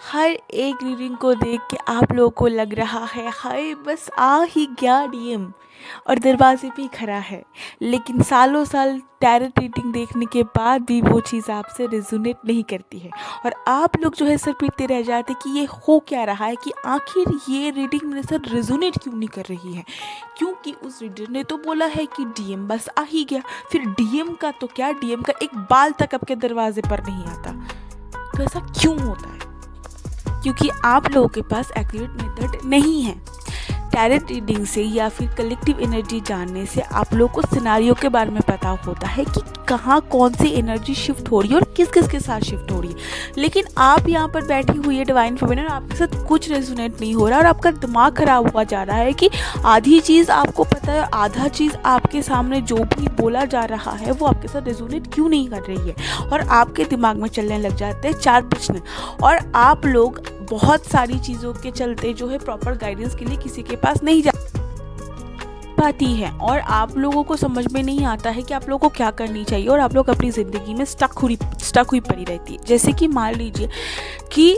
हर एक रीडिंग को देख के आप लोगों को लग रहा है हाय बस आ ही गया डीएम और दरवाजे पे ही खड़ा है। लेकिन सालों साल टैरो रीडिंग देखने के बाद भी वो चीज़ आपसे रेजोनेट नहीं करती है और आप लोग जो है सर पीटते रह जाते कि ये हो क्या रहा है, कि आखिर ये रीडिंग मेरे साथ रेजोनेट क्यों नहीं कर रही है। क्योंकि उस रीडर ने तो बोला है कि डीएम बस आ ही गया, फिर डीएम का तो क्या, डीएम का एक बाल तक आपके दरवाजे पर नहीं आता। तो ऐसा क्यों होता है? क्योंकि आप लोगों के पास एक्यूरेट मेथड नहीं है। टैरो रीडिंग से या फिर कलेक्टिव एनर्जी जानने से आप लोगों को सिनारियो के बारे में पता होता है कि कहाँ कौन सी एनर्जी शिफ्ट हो रही है और किस किस के साथ शिफ्ट हो रही है। लेकिन आप यहाँ पर बैठी हुई है डिवाइन फेमिनिन और आपके साथ कुछ रेजोनेट नहीं हो रहा और आपका दिमाग खराब हुआ जा रहा है कि आधी चीज़ आपको पता है, आधा चीज़ आपके सामने जो भी बोला जा रहा है वो आपके साथ रेजोनेट क्यों नहीं कर रही है। और आपके दिमाग में चलने लग जाते हैं 4 प्रश्न और आप लोग बहुत सारी चीज़ों के चलते जो है प्रॉपर गाइडेंस के लिए किसी के पास नहीं जा पाती है और आप लोगों को समझ में नहीं आता है कि आप लोगों को क्या करनी चाहिए और आप लोग अपनी ज़िंदगी में स्टक हुई पड़ी रहती है। जैसे कि मान लीजिए कि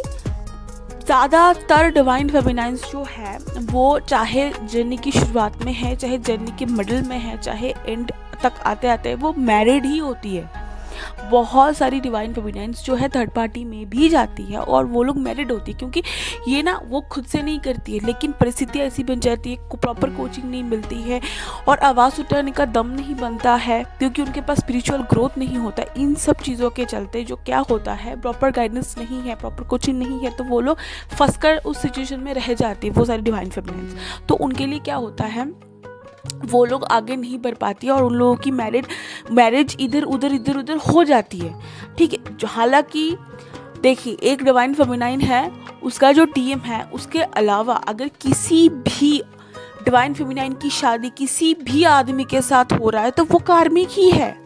ज़्यादातर डिवाइन फेमिनाइन्स जो है वो चाहे जर्नी की शुरुआत में है, चाहे जर्नी के मिडिल में है, चाहे एंड तक आते आते वो मैरिड ही होती है। बहुत सारी डिवाइन फेमिनाइन्स जो है थर्ड पार्टी में भी जाती है और वो लोग मैरिड होती है, क्योंकि ये ना वो खुद से नहीं करती है लेकिन परिस्थितियाँ ऐसी बन जाती है, प्रॉपर कोचिंग नहीं मिलती है और आवाज़ उठाने का दम नहीं बनता है क्योंकि उनके पास स्पिरिचुअल ग्रोथ नहीं होता। इन सब चीज़ों के चलते जो क्या होता है, प्रॉपर गाइडेंस नहीं है, प्रॉपर कोचिंग नहीं है, तो वो लोग फंस कर उस सिचुएशन में रह जाते हैं वो सारी डिवाइन फेमिनाइन्स। तो उनके लिए क्या होता है, वो लोग आगे नहीं बढ़ पाती है और उन लोगों की मैरिज इधर उधर हो जाती है। ठीक है, जो हालांकि देखिए एक डिवाइन फेमिनाइन है, उसका जो टीएम है, उसके अलावा अगर किसी भी डिवाइन फेमिनाइन की शादी किसी भी आदमी के साथ हो रहा है तो वो कार्मिक ही है।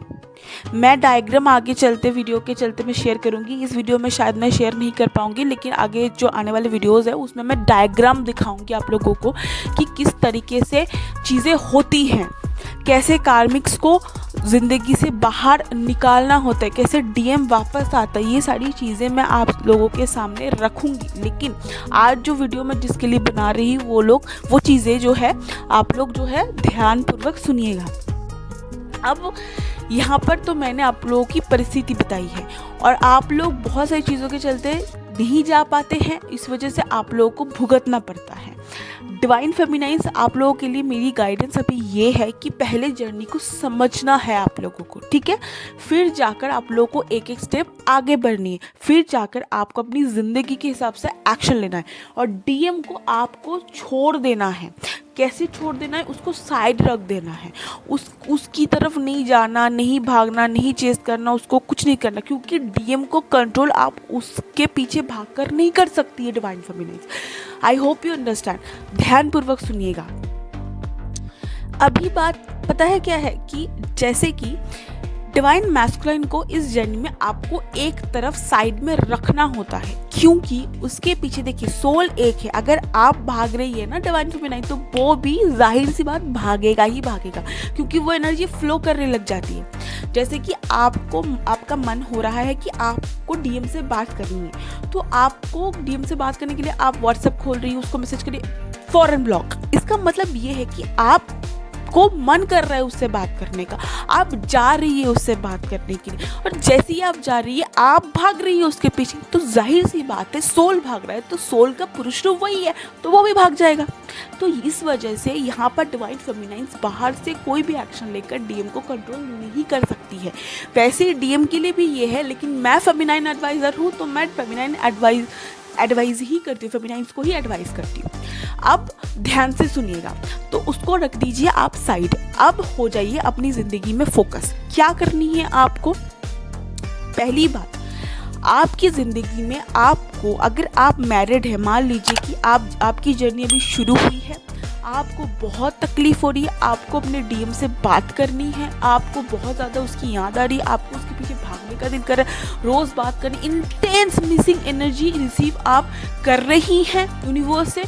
मैं डायग्राम आगे चलते वीडियो के चलते मैं शेयर करूंगी। इस वीडियो में शायद मैं शेयर नहीं कर पाऊंगी, लेकिन आगे जो आने वाले वीडियोस है उसमें मैं डायग्राम दिखाऊंगी आप लोगों को कि किस तरीके से चीज़ें होती हैं, कैसे कार्मिक्स को ज़िंदगी से बाहर निकालना होता है, कैसे डीएम वापस आता है। ये सारी चीज़ें मैं आप लोगों के सामने रखूंगी। लेकिन आज जो वीडियो मैं जिसके लिए बना रही हूँ वो चीज़ें जो है आप लोग जो है ध्यानपूर्वक सुनिएगा। अब यहाँ पर तो मैंने आप लोगों की परिस्थिति बताई है और आप लोग बहुत सारी चीज़ों के चलते नहीं जा पाते हैं, इस वजह से आप लोगों को भुगतना पड़ता है। डिवाइन फेमिनाइन्स आप लोगों के लिए मेरी गाइडेंस अभी ये है कि पहले जर्नी को समझना है आप लोगों को, ठीक है, फिर जाकर आप लोगों को एक एक स्टेप आगे बढ़नी है, फिर जाकर आपको अपनी ज़िंदगी के हिसाब से एक्शन लेना है और डीएम को आपको छोड़ देना है। कैसे छोड़ देना है, उसको साइड रख देना है, उसकी तरफ नहीं जाना, नहीं भागना, नहीं चेस करना, उसको कुछ नहीं करना, क्योंकि डीएम को कंट्रोल आप उसके पीछे भागकर नहीं कर सकती है divine feminines. I hope you understand. ध्यानपूर्वक सुनिएगा। अभी बात पता है क्या है कि जैसे कि डिवाइन मैस्कुलाइन को इस जर्नी में आपको एक तरफ साइड में रखना होता है, क्योंकि उसके पीछे देखिए सोल एक है। अगर आप भाग रही है ना डिवाइन फेमिनाइन, तो वो भी जाहिर सी बात भागेगा ही भागेगा, क्योंकि वो एनर्जी फ्लो करने लग जाती है। जैसे कि आपका मन हो रहा है कि आपको डीएम से बात करनी है, तो आपको डीएम से बात करने के लिए आप व्हाट्सएप खोल रही है, उसको मैसेज करिए, फौरन ब्लॉक। इसका मतलब ये है कि आप को मन कर रहा है उससे बात करने का, आप जा रही है उससे बात करने के लिए, और जैसे ही आप जा रही है आप भाग रही है उसके पीछे, तो जाहिर सी बात है सोल भाग रहा है, तो सोल का पुरुष रूप वही है, तो वो भी भाग जाएगा। तो इस वजह से यहाँ पर डिवाइन फेमिनाइन्स बाहर से कोई भी एक्शन लेकर डीएम को कंट्रोल नहीं कर सकती है। वैसे डीएम के लिए भी ये है, लेकिन मैं फेमिनाइन एडवाइज़र हूँ तो मैं फेमिनाइन एडवाइस ही करती हूँ, फेमिनाइन्स को ही एडवाइस करती हूँ। अब ध्यान से सुनिएगा, तो उसको रख दीजिए आप साइड। अब हो जाइए अपनी ज़िंदगी में फोकस। क्या करनी है आपको? पहली बात, आपकी ज़िंदगी में आपको, अगर आप मैरिड है, मान लीजिए कि आपकी जर्नी अभी शुरू हुई है, आपको बहुत तकलीफ़ हो रही है, आपको अपने डीएम से बात करनी है, आपको बहुत ज़्यादा उसकी याद आ रही है, आपको उसके पीछे भागने का दिल कर रहा है, रोज़ बात करनी, इंटेंस मिसिंग एनर्जी रिसीव आप कर रही हैं यूनिवर्स से,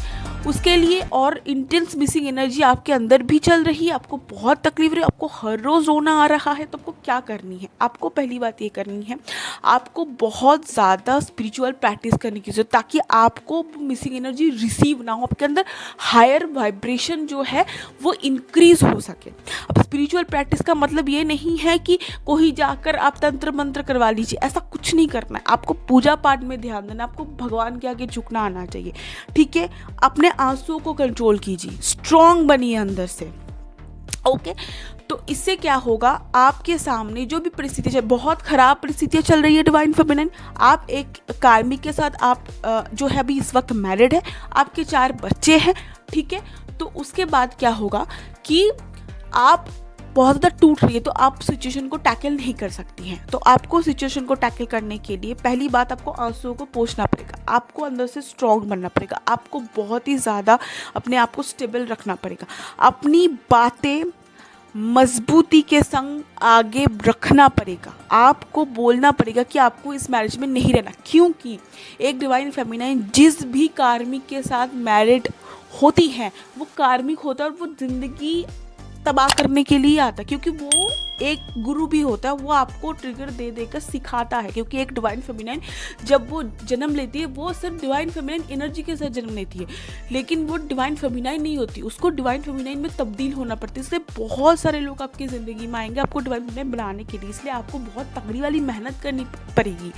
उसके लिए और इंटेंस मिसिंग एनर्जी आपके अंदर भी चल रही है, आपको बहुत तकलीफ रही है, आपको हर रोज़ रोना आ रहा है, तो आपको क्या करनी है? आपको पहली बात ये करनी है, आपको बहुत ज़्यादा स्पिरिचुअल प्रैक्टिस करने की ज़रूरत, ताकि आपको मिसिंग एनर्जी रिसीव ना हो, आपके अंदर हायर वाइब्रेशन जो है वो इंक्रीज हो सके। अब स्पिरिचुअल प्रैक्टिस का मतलब ये नहीं है कि कोई जाकर आप तंत्र मंत्र करवा लीजिए, ऐसा कुछ नहीं करना है। आपको पूजा पाठ में ध्यान देना, आपको भगवान के आगे झुकना आना चाहिए, ठीक है। अपने आंसुओं को कंट्रोल कीजिए, स्ट्रॉन्ग बनिए अंदर से, ओके। तो इससे क्या होगा, आपके सामने जो भी परिस्थिति, बहुत ख़राब परिस्थितियाँ चल रही है डिवाइन फेमिनिन, आप एक कार्मिक के साथ, आप जो है अभी इस वक्त मैरिड है, आपके 4 बच्चे हैं, ठीक है। तो उसके बाद क्या होगा कि आप बहुत ज़्यादा टूट रही है, तो आप सिचुएशन को टैकल नहीं कर सकती हैं। तो आपको सिचुएशन को टैकल करने के लिए पहली बात, आपको आंसुओं को पोंछना पड़ेगा, आपको अंदर से स्ट्रॉन्ग बनना पड़ेगा, आपको बहुत ही ज़्यादा अपने आप को स्टेबल रखना पड़ेगा, अपनी बातें मजबूती के संग आगे रखना पड़ेगा, आपको बोलना पड़ेगा कि आपको इस मैरिज में नहीं रहना। क्योंकि एक डिवाइन फेमिनाइन जिस भी कार्मिक के साथ मैरिड होती है, वो कार्मिक होता है और वो ज़िंदगी तबाह करने के लिए आता है, क्योंकि वो एक गुरु भी होता है, वो आपको ट्रिगर दे देकर सिखाता है। क्योंकि एक डिवाइन फेमिनाइन जब वो जन्म लेती है, वो सिर्फ डिवाइन फेमिनाइन एनर्जी के साथ जन्म लेती है, लेकिन वो डिवाइन फेमिनाइन नहीं होती, उसको डिवाइन फेमिनाइन में तब्दील होना पड़ता है। इसलिए बहुत सारे लोग आपकी ज़िंदगी में आएंगे आपको डिवाइन फेमिनाइन बनाने के लिए, इसलिए आपको बहुत तगड़ी वाली मेहनत करनी पड़ेगी।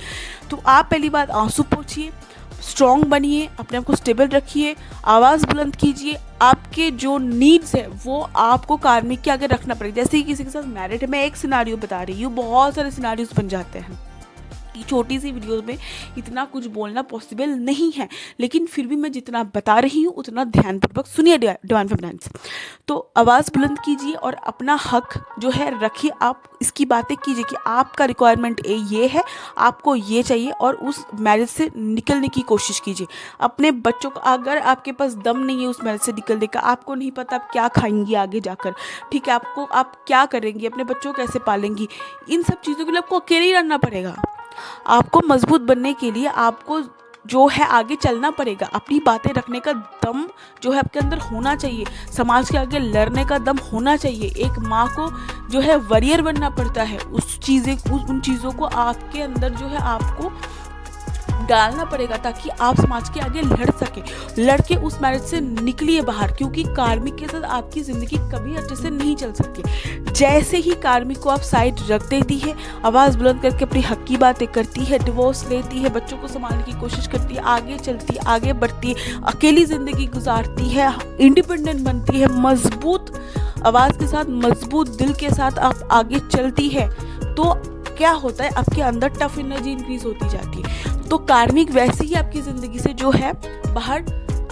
तो आप पहली बात आंसू पोंछिए, स्ट्रॉन्ग बनिए, अपने आप को स्टेबल रखिए, आवाज़ बुलंद कीजिए, आपके जो नीड्स है वो आपको कार्मिक के आगे रखना पड़ेगा। जैसे कि किसी के साथ मैरिड है, मैं एक सिनारियो बता रही हूँ, बहुत सारे सिनारियोज बन जाते हैं, छोटी सी वीडियो में इतना कुछ बोलना पॉसिबल नहीं है, लेकिन फिर भी मैं जितना बता रही हूँ उतना ध्यानपूर्वक सुनिए डिवाइन फेमिनाइन। तो आवाज़ बुलंद कीजिए और अपना हक जो है रखिए, आप इसकी बातें कीजिए कि आपका रिक्वायरमेंट ये है, आपको ये चाहिए, और उस मैरिज से निकलने की कोशिश कीजिए। अपने बच्चों को, अगर आपके पास दम नहीं है उस मैरिज से निकलने का, आपको नहीं पता आप क्या खाएंगी आगे जाकर, ठीक है, आप क्या करेंगी, अपने बच्चों को कैसे पालेंगी, इन सब चीज़ों के लिए आपको अकेले ही रहना पड़ेगा। आपको मजबूत बनने के लिए आपको जो है आगे चलना पड़ेगा, अपनी बातें रखने का दम जो है आपके अंदर होना चाहिए, समाज के आगे लड़ने का दम होना चाहिए। एक माँ को जो है वॉरियर बनना पड़ता है, उन चीज़ों को आपके अंदर जो है आपको डालना पड़ेगा, ताकि आप समाज के आगे लड़ सके, लड़के उस मैरिज से निकलिए बाहर। क्योंकि कार्मिक के साथ आपकी ज़िंदगी कभी अच्छे से नहीं चल सकती। जैसे ही कार्मिक को आप साइड रख देती है, आवाज़ बुलंद करके अपनी हक की बातें करती है, डिवोर्स लेती है, बच्चों को संभालने की कोशिश करती है, आगे चलती है, आगे बढ़ती है, अकेली ज़िंदगी गुजारती है, इंडिपेंडेंट बनती है, मजबूत आवाज़ के साथ, मजबूत दिल के साथ आप आगे चलती है, तो क्या होता है, आपके अंदर टफ एनर्जी इंक्रीज होती जाती है। तो कार्मिक वैसे ही आपकी ज़िंदगी से जो है बाहर,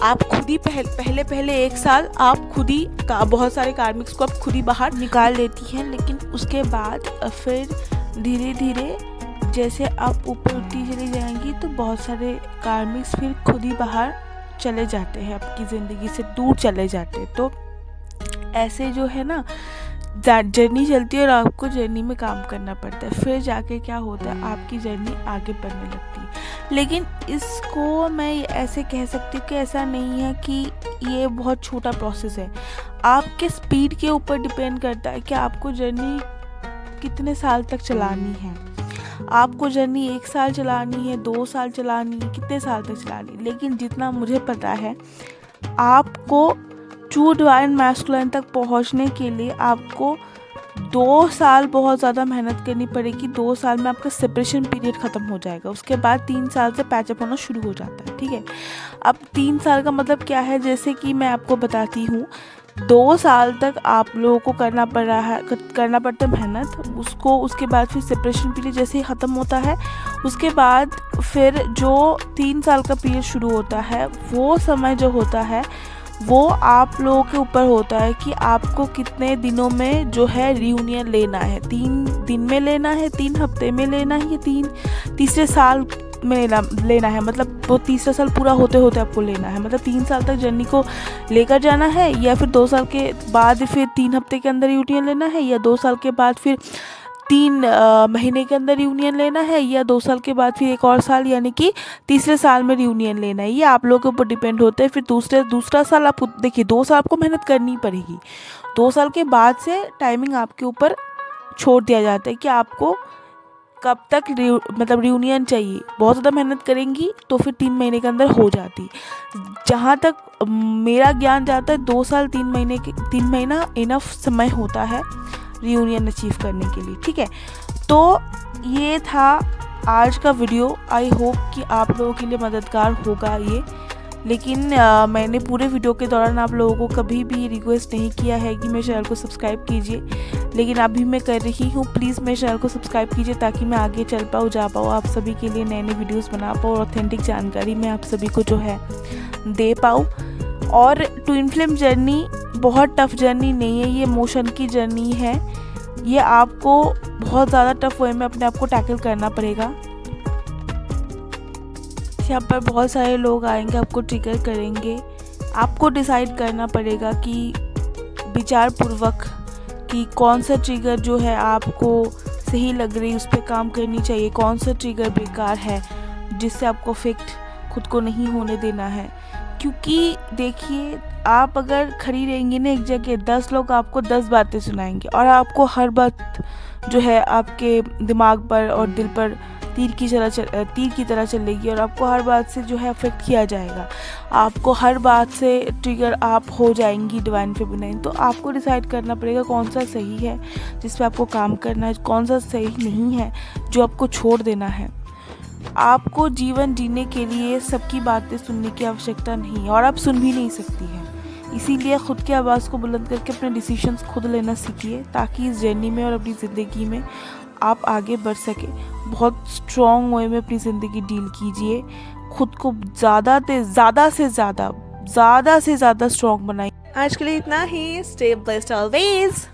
आप खुद ही पहले 1 साल आप खुद ही बहुत सारे कार्मिक्स को आप खुद ही बाहर निकाल लेती हैं, लेकिन उसके बाद फिर धीरे धीरे जैसे आप ऊपर उठती चली जाएंगी, तो बहुत सारे कार्मिक्स फिर खुद ही बाहर चले जाते हैं, आपकी ज़िंदगी से दूर चले जाते हैं। तो ऐसे जो है ना जर्नी चलती है और आपको जर्नी में काम करना पड़ता है, फिर जाके क्या होता है, आपकी जर्नी आगे बढ़ने लगती है। लेकिन इसको मैं ऐसे कह सकती हूँ कि ऐसा नहीं है कि ये बहुत छोटा प्रोसेस है, आपके स्पीड के ऊपर डिपेंड करता है कि आपको जर्नी कितने साल तक चलानी है। आपको जर्नी 1 साल चलानी है, 2 साल चलानी है, कितने साल तक चलानी है। लेकिन जितना मुझे पता है, आपको ट्रू डिवाइन मैस्कुलिन तक पहुंचने के लिए आपको 2 साल बहुत ज़्यादा मेहनत करनी पड़ेगी। 2 साल में आपका सेपरेशन पीरियड ख़त्म हो जाएगा, उसके बाद 3 साल से पैचअप होना शुरू हो जाता है, ठीक है। अब 3 साल का मतलब क्या है, जैसे कि मैं आपको बताती हूँ, 2 साल तक आप लोगों को करना पड़ता है मेहनत, उसके बाद फिर सेपरेशन पीरियड जैसे ही ख़त्म होता है, उसके बाद फिर जो 3 साल का पीरियड शुरू होता है, वो समय जो होता है वो आप लोगों के ऊपर होता है कि आपको कितने दिनों में जो है रियूनियन लेना है। 3 दिन में लेना है, 3 हफ्ते में लेना है, या तीसरे साल में लेना है, मतलब वो तीसरा साल पूरा होते होते आपको लेना है, मतलब 3 साल तक जर्नी को लेकर जाना है, या फिर 2 साल के बाद फिर 3 हफ्ते के अंदर रियूनियन लेना है, या 2 साल के बाद फिर 3 महीने के अंदर रियूनियन लेना है या 2 साल के बाद फिर एक और साल, यानी कि तीसरे साल में रियूनियन लेना है। ये आप लोगों के ऊपर डिपेंड होता है। फिर दूसरा साल आप देखिए, 2 साल आपको मेहनत करनी पड़ेगी। 2 साल के बाद से टाइमिंग आपके ऊपर छोड़ दिया जाता है कि आपको कब तक मतलब रियूनियन चाहिए। बहुत ज़्यादा मेहनत करेंगी तो फिर 3 महीने के अंदर हो जाती। जहाँ तक मेरा ज्ञान जाता है 2 साल 3 महीना इनफ समय होता है रियूनियन अचीव करने के लिए। ठीक है, तो ये था आज का वीडियो। आई होप कि आप लोगों के लिए मददगार होगा ये। लेकिन मैंने पूरे वीडियो के दौरान आप लोगों को कभी भी रिक्वेस्ट नहीं किया है कि मेरे चैनल को सब्सक्राइब कीजिए, लेकिन अभी मैं कर रही हूँ। प्लीज़ मेरे चैनल को सब्सक्राइब कीजिए ताकि मैं आगे चल पाऊँ, जा पाऊँ, आप सभी के लिए नए नए वीडियोस बना पाऊँ और ऑथेंटिक जानकारी मैं आप सभी को जो है दे पाऊँ। और ट्विन फ्लेम जर्नी बहुत टफ जर्नी नहीं है, ये इमोशन की जर्नी है। ये आपको बहुत ज़्यादा टफ वे में अपने आप को टैकल करना पड़ेगा। यहाँ पर बहुत सारे लोग आएंगे, आपको ट्रिगर करेंगे। आपको डिसाइड करना पड़ेगा कि विचारपूर्वक कि कौन सा ट्रिगर जो है आपको सही लग रही, उस पर काम करनी चाहिए, कौन सा ट्रिगर बेकार है जिससे आपको इफेक्ट खुद को नहीं होने देना है। क्योंकि देखिए, आप अगर खड़ी रहेंगी ना एक जगह, 10 लोग आपको 10 बातें सुनाएंगे और आपको हर बात जो है आपके दिमाग पर और दिल पर तीर की तरह चलेगी और आपको हर बात से जो है अफेक्ट किया जाएगा। आपको हर बात से ट्रिगर आप हो जाएंगी डिवाइन फेमिनाइन। तो आपको डिसाइड करना पड़ेगा कौन सा सही है जिस पे आपको काम करना है, कौन सा सही नहीं है जो आपको छोड़ देना है। आपको जीवन जीने के लिए सबकी बातें सुनने की आवश्यकता नहीं है और आप सुन भी नहीं सकती हैं। इसीलिए खुद की आवाज़ को बुलंद करके अपने डिसीजंस खुद लेना सीखिए ताकि इस जर्नी में और अपनी ज़िंदगी में आप आगे बढ़ सके। बहुत स्ट्रॉन्ग वे में अपनी ज़िंदगी डील कीजिए। खुद को ज़्यादा से ज़्यादा स्ट्रॉन्ग बनाइए। आज के लिए इतना ही। Stay blessed always.